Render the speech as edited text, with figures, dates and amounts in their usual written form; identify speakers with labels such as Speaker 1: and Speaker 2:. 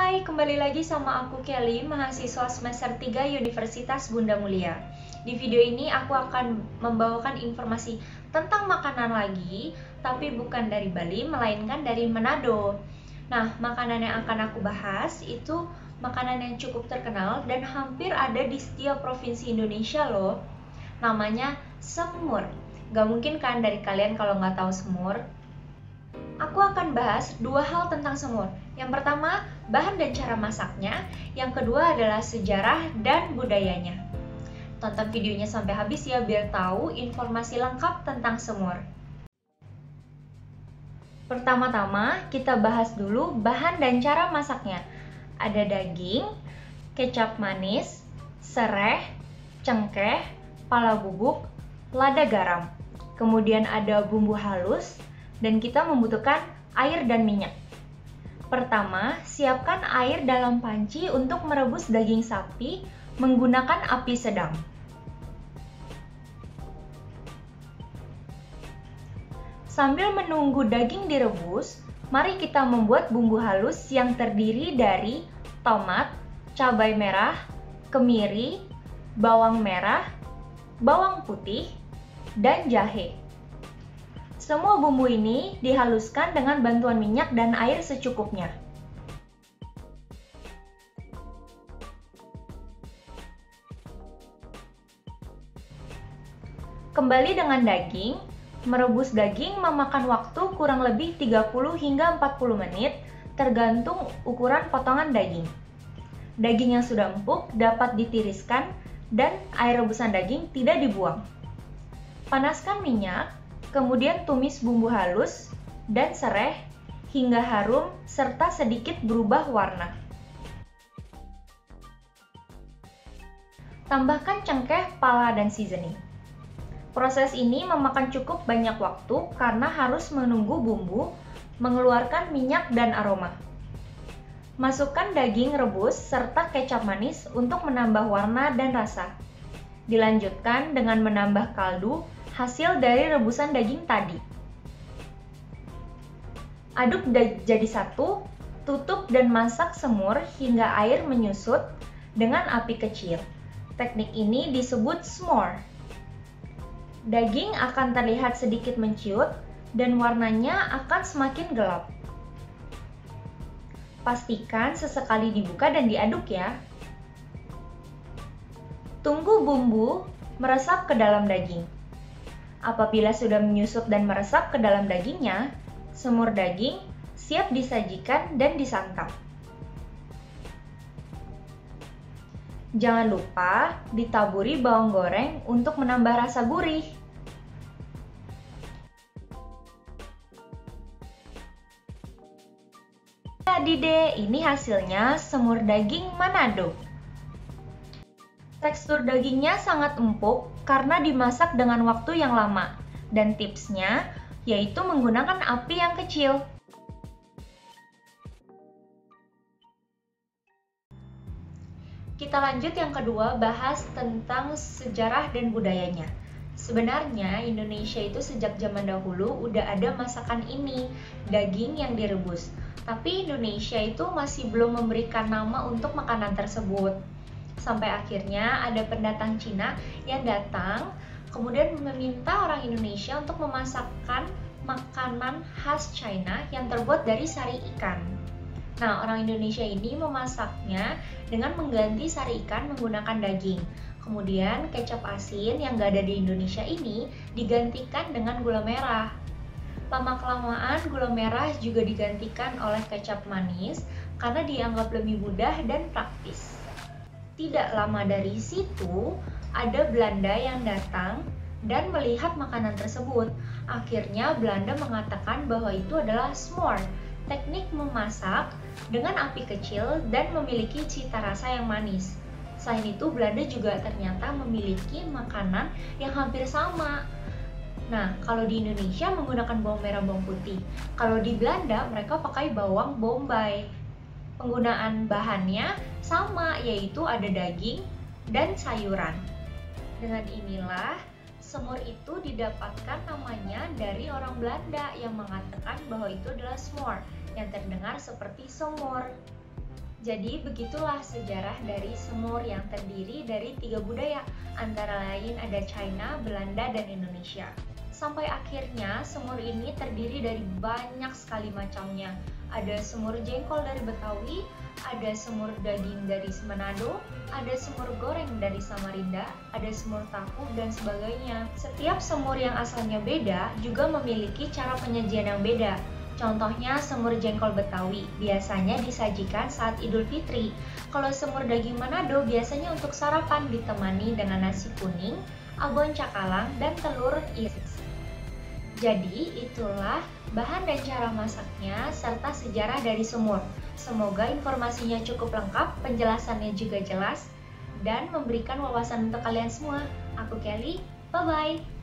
Speaker 1: Hai, kembali lagi sama aku Kelly, mahasiswa semester 3 Universitas Bunda Mulia. Di video ini aku akan membawakan informasi tentang makanan lagi, tapi bukan dari Bali, melainkan dari Manado. Nah, makanan yang akan aku bahas itu makanan yang cukup terkenal dan hampir ada di setiap provinsi Indonesia loh. Namanya semur. Gak mungkin kan dari kalian kalau nggak tahu semur? Aku akan bahas dua hal tentang semur. Yang pertama, bahan dan cara masaknya. Yang kedua adalah sejarah dan budayanya. Tonton videonya sampai habis ya biar tahu informasi lengkap tentang semur. Pertama-tama, kita bahas dulu bahan dan cara masaknya. Ada daging, kecap manis, sereh, cengkeh, pala bubuk, lada garam. Kemudian ada bumbu halus, dan kita membutuhkan air dan minyak. Pertama, siapkan air dalam panci untuk merebus daging sapi menggunakan api sedang. Sambil menunggu daging direbus, mari kita membuat bumbu halus yang terdiri dari tomat, cabai merah, kemiri, bawang merah, bawang putih, dan jahe. Semua bumbu ini dihaluskan dengan bantuan minyak dan air secukupnya. Kembali dengan daging, merebus daging memakan waktu kurang lebih 30 hingga 40 menit tergantung ukuran potongan daging. Daging yang sudah empuk dapat ditiriskan dan air rebusan daging tidak dibuang. Panaskan minyak. Kemudian tumis bumbu halus dan sereh hingga harum serta sedikit berubah warna. Tambahkan cengkeh, pala, dan seasoning. Proses ini memakan cukup banyak waktu karena harus menunggu bumbu mengeluarkan minyak dan aroma. Masukkan daging rebus serta kecap manis untuk menambah warna dan rasa. Dilanjutkan dengan menambah kaldu hasil dari rebusan daging tadi. Aduk jadi satu, tutup dan masak semur hingga air menyusut dengan api kecil. Teknik ini disebut s'more. Daging akan terlihat sedikit menciut dan warnanya akan semakin gelap. Pastikan sesekali dibuka dan diaduk ya. Tunggu bumbu meresap ke dalam daging. Apabila sudah menyusut dan meresap ke dalam dagingnya, semur daging siap disajikan dan disantap. Jangan lupa ditaburi bawang goreng untuk menambah rasa gurih. Jadi deh, ini hasilnya semur daging Manado. Tekstur dagingnya sangat empuk karena dimasak dengan waktu yang lama, dan tipsnya yaitu menggunakan api yang kecil. Kita lanjut yang kedua, bahas tentang sejarah dan budayanya. Sebenarnya Indonesia itu sejak zaman dahulu udah ada masakan ini, daging yang direbus. Tapi Indonesia itu masih belum memberikan nama untuk makanan tersebut. Sampai akhirnya ada pendatang Cina yang datang, kemudian meminta orang Indonesia untuk memasakkan makanan khas China yang terbuat dari sari ikan. Nah, orang Indonesia ini memasaknya dengan mengganti sari ikan menggunakan daging. Kemudian kecap asin yang gak ada di Indonesia ini digantikan dengan gula merah. Lama-kelamaan gula merah juga digantikan oleh kecap manis karena dianggap lebih mudah dan praktis. Tidak lama dari situ, ada Belanda yang datang dan melihat makanan tersebut. Akhirnya Belanda mengatakan bahwa itu adalah s'more, teknik memasak dengan api kecil dan memiliki cita rasa yang manis. Selain itu, Belanda juga ternyata memiliki makanan yang hampir sama. Nah, kalau di Indonesia menggunakan bawang merah, bawang putih. Kalau di Belanda, mereka pakai bawang bombay. Penggunaan bahannya sama, yaitu ada daging dan sayuran. Dengan inilah, semur itu didapatkan namanya dari orang Belanda yang mengatakan bahwa itu adalah s'more, yang terdengar seperti semur. Jadi begitulah sejarah dari semur yang terdiri dari 3 budaya, antara lain ada China, Belanda, dan Indonesia. Sampai akhirnya semur ini terdiri dari banyak sekali macamnya. Ada semur jengkol dari Betawi, ada semur daging dari Manado, ada semur goreng dari Samarinda, ada semur tahu, dan sebagainya. Setiap semur yang asalnya beda juga memiliki cara penyajian yang beda. Contohnya semur jengkol Betawi, biasanya disajikan saat Idul Fitri. Kalau semur daging Manado biasanya untuk sarapan ditemani dengan nasi kuning, abon cakalang, dan telur iris. Jadi itulah bahan dan cara masaknya serta sejarah dari semur. Semoga informasinya cukup lengkap, penjelasannya juga jelas, dan memberikan wawasan untuk kalian semua. Aku Kelly, bye-bye!